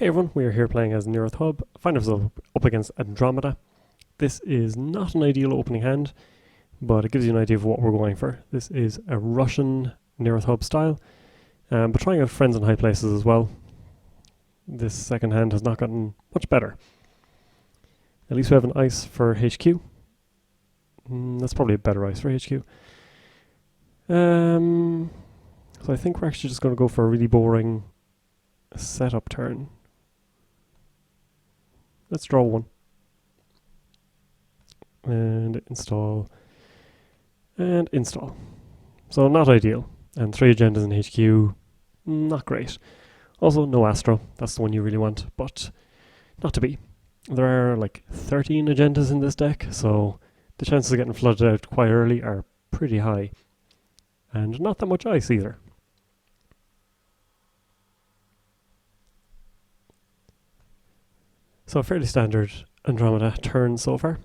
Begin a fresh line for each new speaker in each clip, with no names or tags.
Hey everyone, we are here playing as Near Earth Hub, find ourselves up against Andromeda. This is not an ideal opening hand, but it gives you an idea of what we're going for. This is a Russian Near Earth Hub style, but trying out friends in high places as well. This second hand has not gotten much better. At least we have an ice for HQ. That's probably a better ice for HQ. So I think we're actually just going to go for a really boring setup turn. Let's draw one. And install. And install. So not ideal. And 3 agendas in HQ, not great. Also no Astro, that's the one you really want, but not to be. There are like 13 agendas in this deck, so the chances of getting flooded out quite early are pretty high. And not that much ice either. So fairly standard Andromeda turn so far.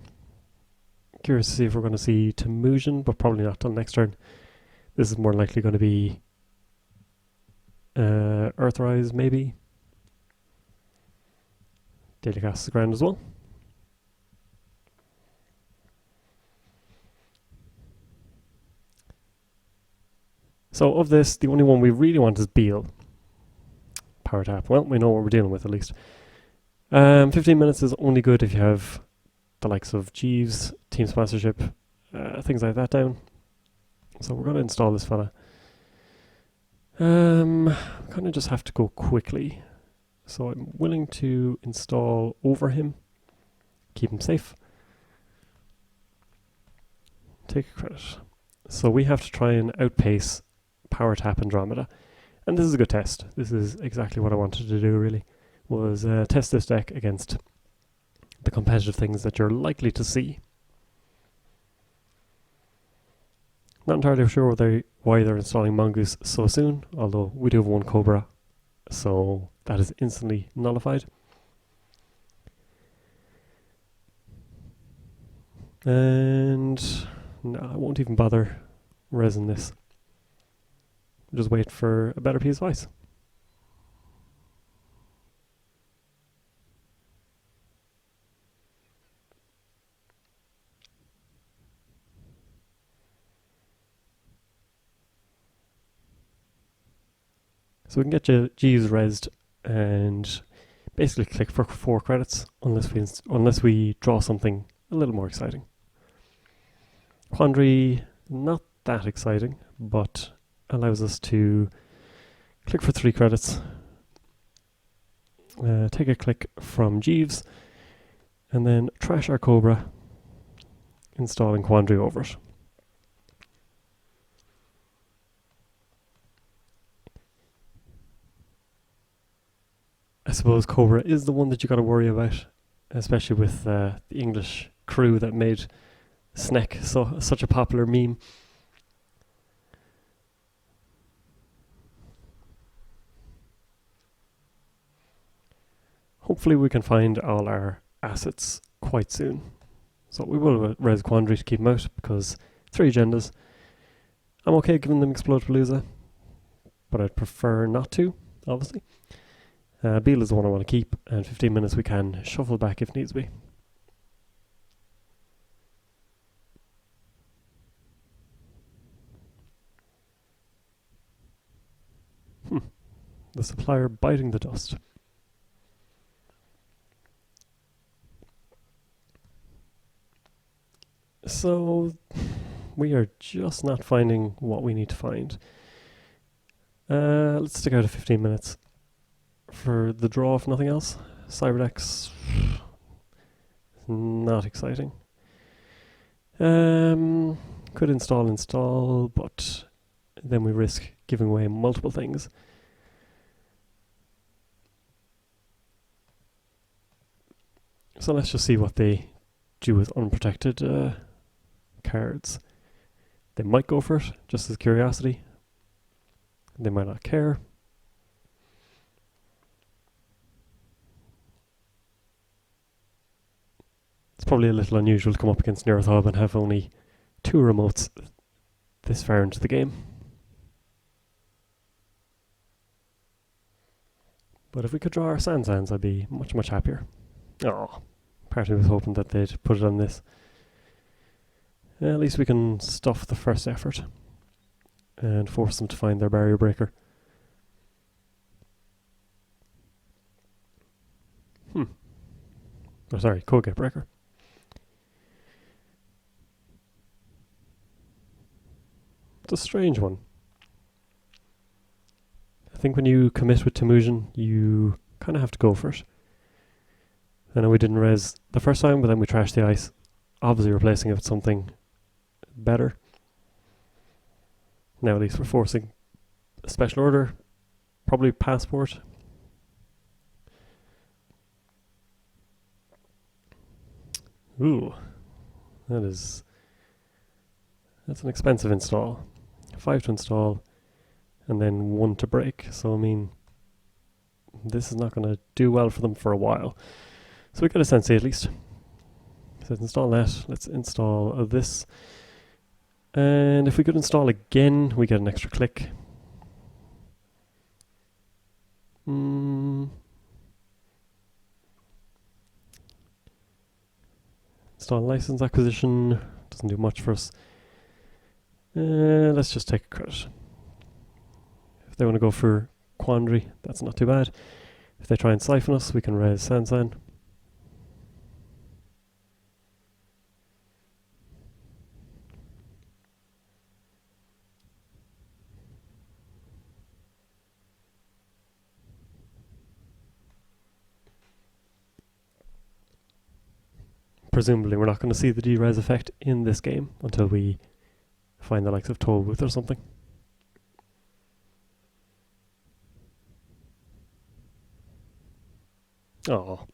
Curious to see if we're going to see Temujin, but probably not till next turn. This is more likely going to be Earthrise, maybe. Daily Cast is grand as well. So of this, the only one we really want is Beal. Power tap. Well, we know what we're dealing with at least. 15 minutes is only good if you have the likes of Jeeves, Team Sponsorship, things like that down. So we're going to install this fella. Kind of just have to go quickly. So I'm willing to install over him, keep him safe. Take a credit. So we have to try and outpace Power Tap Andromeda. And this is a good test. This is exactly what I wanted to do really. Was test this deck against the competitive things that you're likely to see. Not entirely sure why they're installing Mongoose so soon, although we do have one Cobra, so that is instantly nullified. And no, I won't even bother resin this. Just wait for a better piece of ice. So we can get G's resed and basically click for 4 credits unless we draw something a little more exciting. Quandary, not that exciting, but allows us to click for 3 credits, take a click from Jeeves, and then trash our Cobra, installing Quandary over it. I suppose Cobra is the one that you got to worry about, especially with the English crew that made Sneck such a popular meme. Hopefully we can find all our assets quite soon. So we will res Quandary to keep them out, because 3 agendas. I'm okay giving them Explodepalooza, but I'd prefer not to, obviously. Beal is the one I want to keep, and 15 minutes we can shuffle back if needs be. The supplier biting the dust. So we are just not finding what we need to find. Let's stick out to 15 minutes for the draw, if nothing else. Cyberdex, not exciting. Could install, but then we risk giving away multiple things. So let's just see what they do with unprotected cards. They might go for it, just as curiosity. They might not care. It's probably a little unusual to come up against Near Earth Hub and have only 2 remotes this far into the game. But if we could draw our sands, I'd be much, much happier. Oh, part of me was hoping that they'd put it on this. At least we can stuff the first effort and force them to find their barrier breaker. Oh, sorry, code breaker. It's a strange one. I think when you commit with Temujin, you kind of have to go for it. I know we didn't res the first time, but then we trashed the ice, obviously replacing it with something better. Now at least we're forcing a special order, probably passport. Ooh, that's an expensive install. 5 to install, and then 1 to break. So I mean, this is not going to do well for them for a while. So we got a sensei at least. So let's install that. Let's install this. And if we could install again, we get an extra click. Install license acquisition. Doesn't do much for us. Let's just take a credit. If they want to go for Quandary, that's not too bad. If they try and siphon us, we can res Sansan. Presumably we're not going to see the D-res effect in this game until we find the likes of Tollbooth or something. Oh.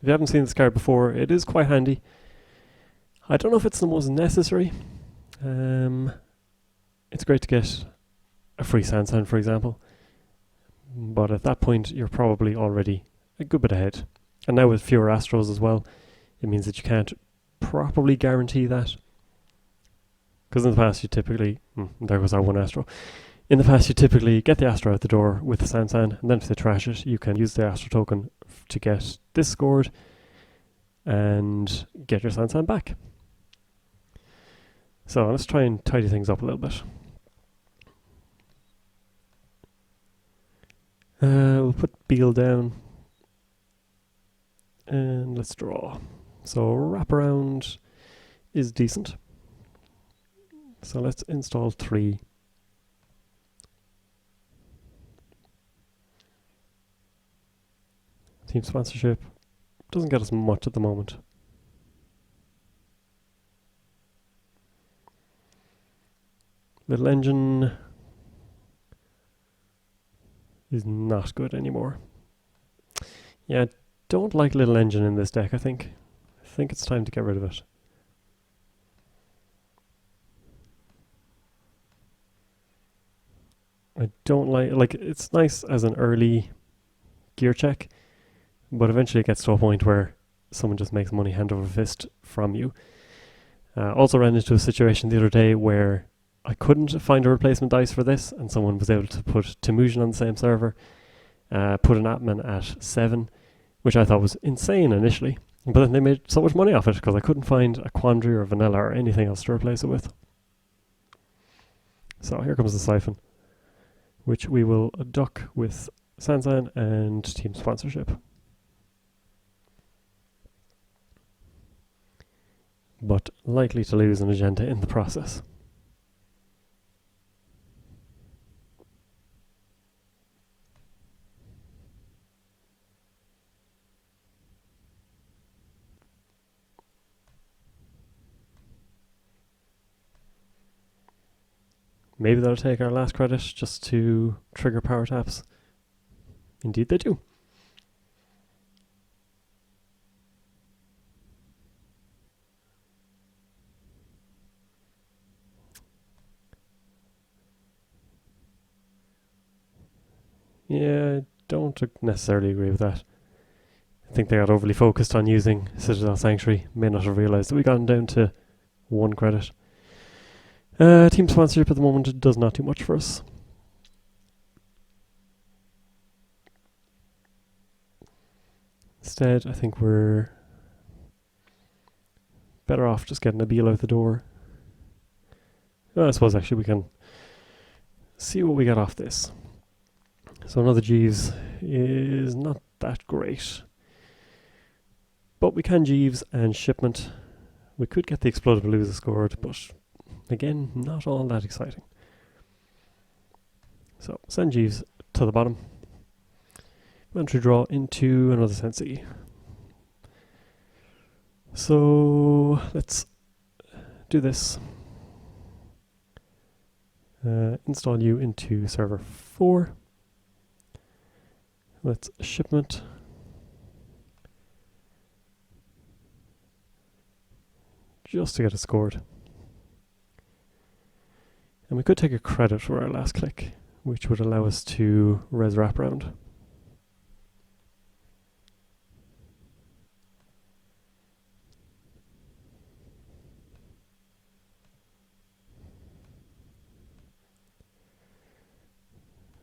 If you haven't seen this card before, it is quite handy. I don't know if it's the most necessary. It's great to get a free Sansan, for example. But at that point, you're probably already a good bit ahead. And now with fewer Astros as well, it means that you can't properly guarantee that. Because in the past, you typically... there goes our one Astro. In the past, you typically get the Astro out the door with the Sansan, and then if they trash it, you can use the Astro token to get this scored and get your Sansan back. So let's try and tidy things up a little bit. We'll put Beal down. And let's draw. So wraparound is decent. So let's install 3. Team sponsorship doesn't get us much at the moment. Little engine is not good anymore. Yeah, I don't like little engine in this deck, I think. I think it's time to get rid of it. I don't like it's nice as an early gear check, but eventually it gets to a point where someone just makes money hand over fist from you. Also ran into a situation the other day where I couldn't find a replacement dice for this, and someone was able to put Temujin on the same server, put an Atman at 7, which I thought was insane initially, but then they made so much money off it because I couldn't find a Quandary or Vanilla or anything else to replace it with. So here comes the Siphon, which we will duck with Sansan and team sponsorship. But likely to lose an agenda in the process. Maybe they'll take our last credit just to trigger power taps. Indeed they do. Yeah, I don't necessarily agree with that. I think they got overly focused on using Citadel Sanctuary, may not have realised that we got down to 1 credit. Team sponsorship at the moment does not do much for us. Instead, I think we're better off just getting a Beal out the door. Well, I suppose actually we can see what we get off this. So another Jeeves is not that great. But we can Jeeves and Shipment. We could get the Exploded Palooza scored, but again, not all that exciting. So send Jeeves to the bottom. Entry draw into another Sensi. So let's do this. Install you into server 4. Let's shipment. Just to get it scored. And we could take a credit for our last click, which would allow us to res wraparound.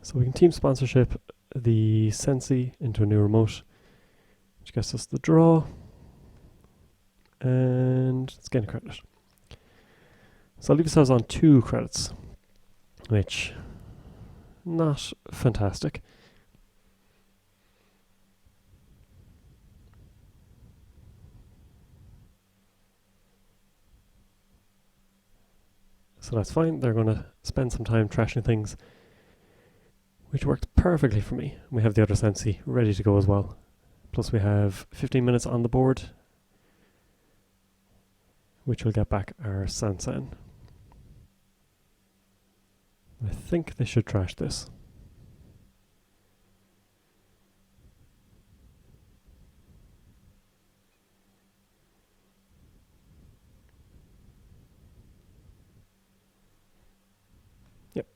So we can team sponsorship the Sensi into a new remote, which gets us the draw, and let's gain a credit. So I'll leave ourselves on 2 credits, which not fantastic. So that's fine. They're going to spend some time trashing things, which worked perfectly for me. We have the other Sensi ready to go as well. Plus we have 15 minutes on the board, which will get back our Sansan. I think they should trash this. Yep.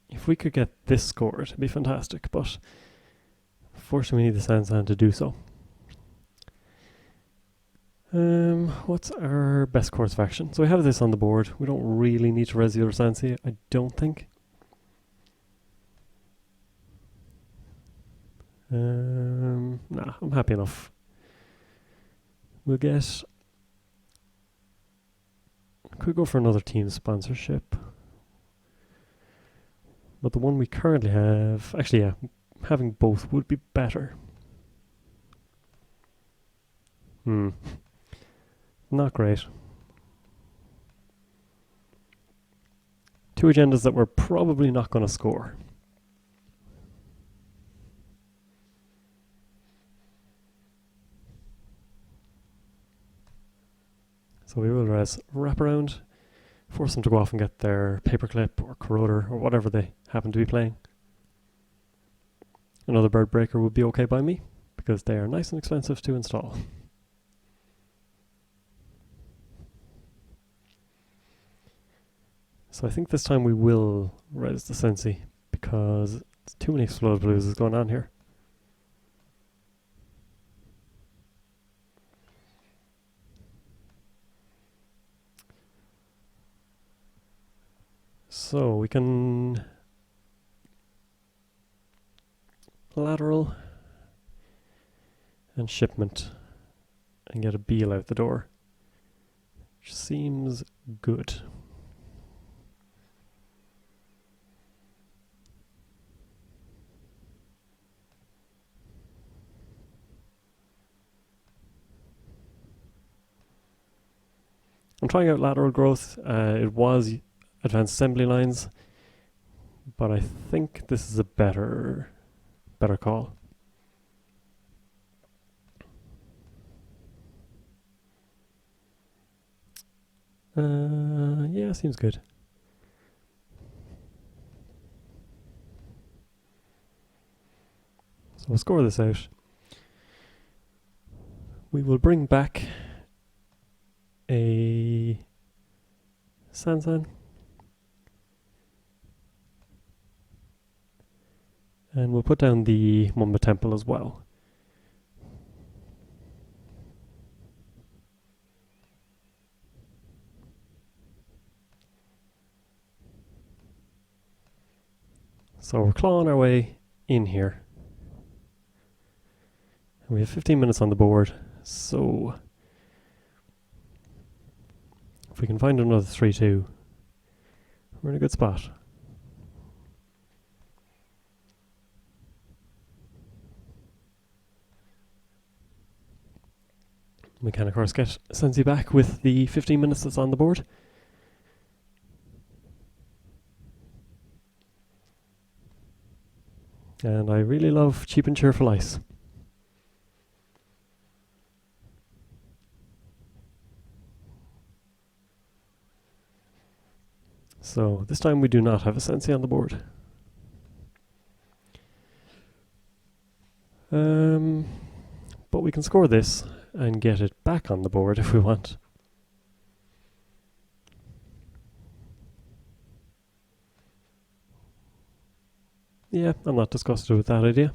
If we could get this scored, it'd be fantastic, but unfortunately we need the Sansan to do so. What's our best course of action? So we have this on the board. We don't really need to res the other Sansi, I don't think. Nah, I'm happy enough. We'll get... Could go for another team sponsorship. But the one we currently have... Actually, yeah, having both would be better. Not great. 2 agendas that we're probably not going to score. So we will res wraparound, force them to go off and get their paperclip or corroder or whatever they happen to be playing. Another bird breaker would be okay by me, because they are nice and expensive to install. So I think this time we will res the Sensi, because it's too many Exploded Paloozas going on here. So we can lateral and shipment and get a Beal out the door, which seems good. I'm trying out lateral growth. It was advanced assembly lines, but I think this is a better call. Yeah, seems good. So we'll score this out. We will bring back a Sansan. And we'll put down the Mumba Temple as well. So we're clawing our way in here. And we have 15 minutes on the board, so if we can find another 3-2, we're in a good spot. We can of course get Sensi back with the 15 minutes that's on the board. And I really love cheap and cheerful ice. So this time we do not have a Sensi on the board. But we can score this and get it back on the board if we want. Yeah, I'm not disgusted with that idea.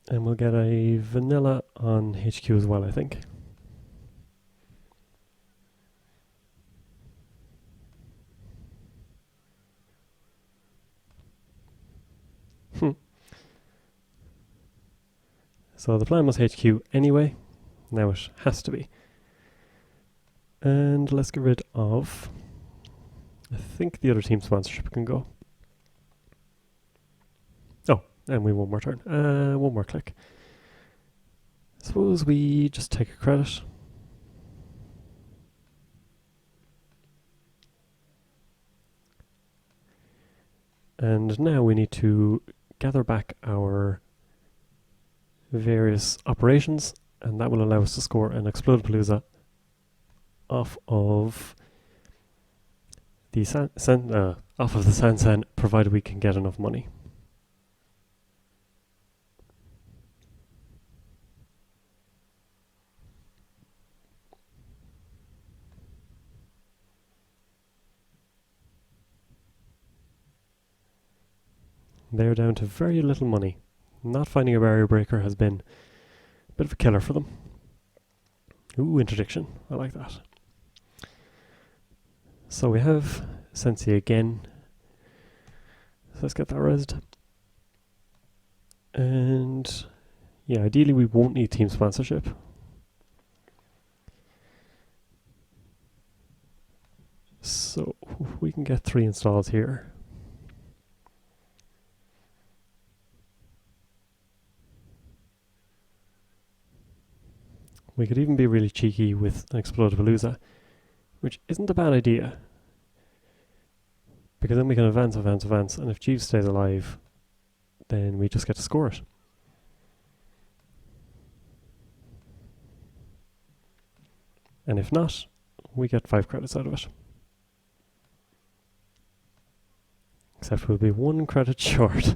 And we'll get a vanilla on HQ as well, I think. So the plan was HQ anyway. Now it has to be. And let's get rid of... I think the other team sponsorship can go. Oh, and we one more turn. One more click. Suppose we just take a credit. And now we need to gather back our various operations, and that will allow us to score an Explodapalooza off of the Sansan, provided we can get enough money. They're down to very little money. Not finding a barrier breaker has been a bit of a killer for them. Ooh, interdiction. I like that. So we have Sensi again. So let's get that rezzed. And yeah, ideally we won't need team sponsorship. So we can get 3 installs here. We could even be really cheeky with an Explodapalooza, which isn't a bad idea. Because then we can advance, and if Jeeves stays alive, then we just get to score it. And if not, we get 5 credits out of it. Except we'll be 1 credit short.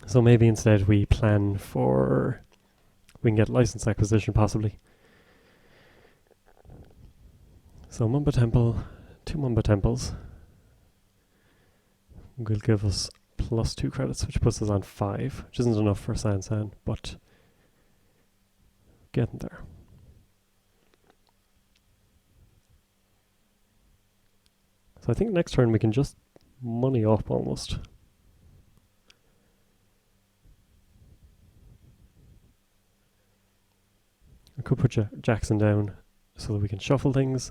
So maybe instead we plan for... we can get license acquisition possibly. So Mumba Temple, 2 Mumba Temples will give us plus 2 credits, which puts us on 5, which isn't enough for Sansan, but getting there. So I think next turn we can just money up almost. I could put Jackson down so that we can shuffle things,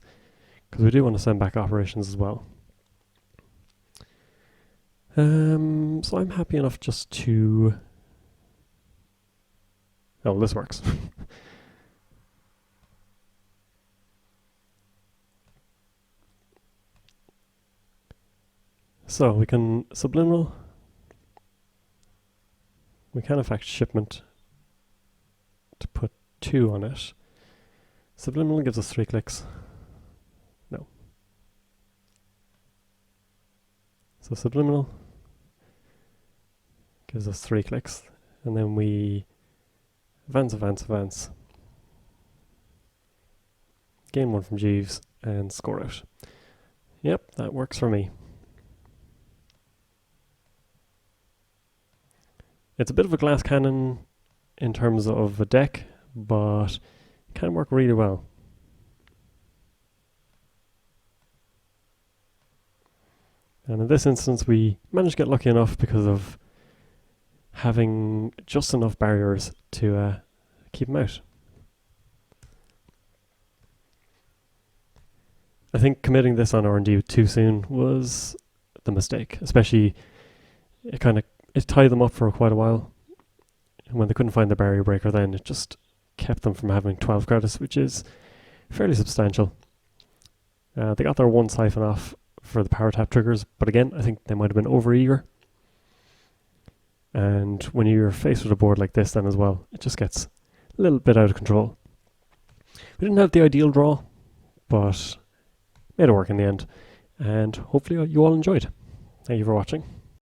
because we do want to send back operations as well. So I'm happy enough just to... oh, this works. So we can subliminal. We can affect shipment to put 2 on it. Subliminal gives us 3 clicks. No. So subliminal gives us 3 clicks, and then we Advance, advance, advance. Gain 1 from Jeeves and score out. Yep, that works for me. It's a bit of a glass cannon in terms of a deck, but it can work really well. And in this instance, we managed to get lucky enough because of having just enough barriers to keep them out. I think committing this on R&D too soon was the mistake, especially it tied them up for quite a while. And when they couldn't find the barrier breaker, then it just kept them from having 12 credits, which is fairly substantial. They got their one siphon off for the power tap triggers, but again, I think they might have been over eager. And when you're faced with a board like this then as well, it just gets a little bit out of control. We didn't have the ideal draw, but made it work in the end. And hopefully you all enjoyed. Thank you for watching.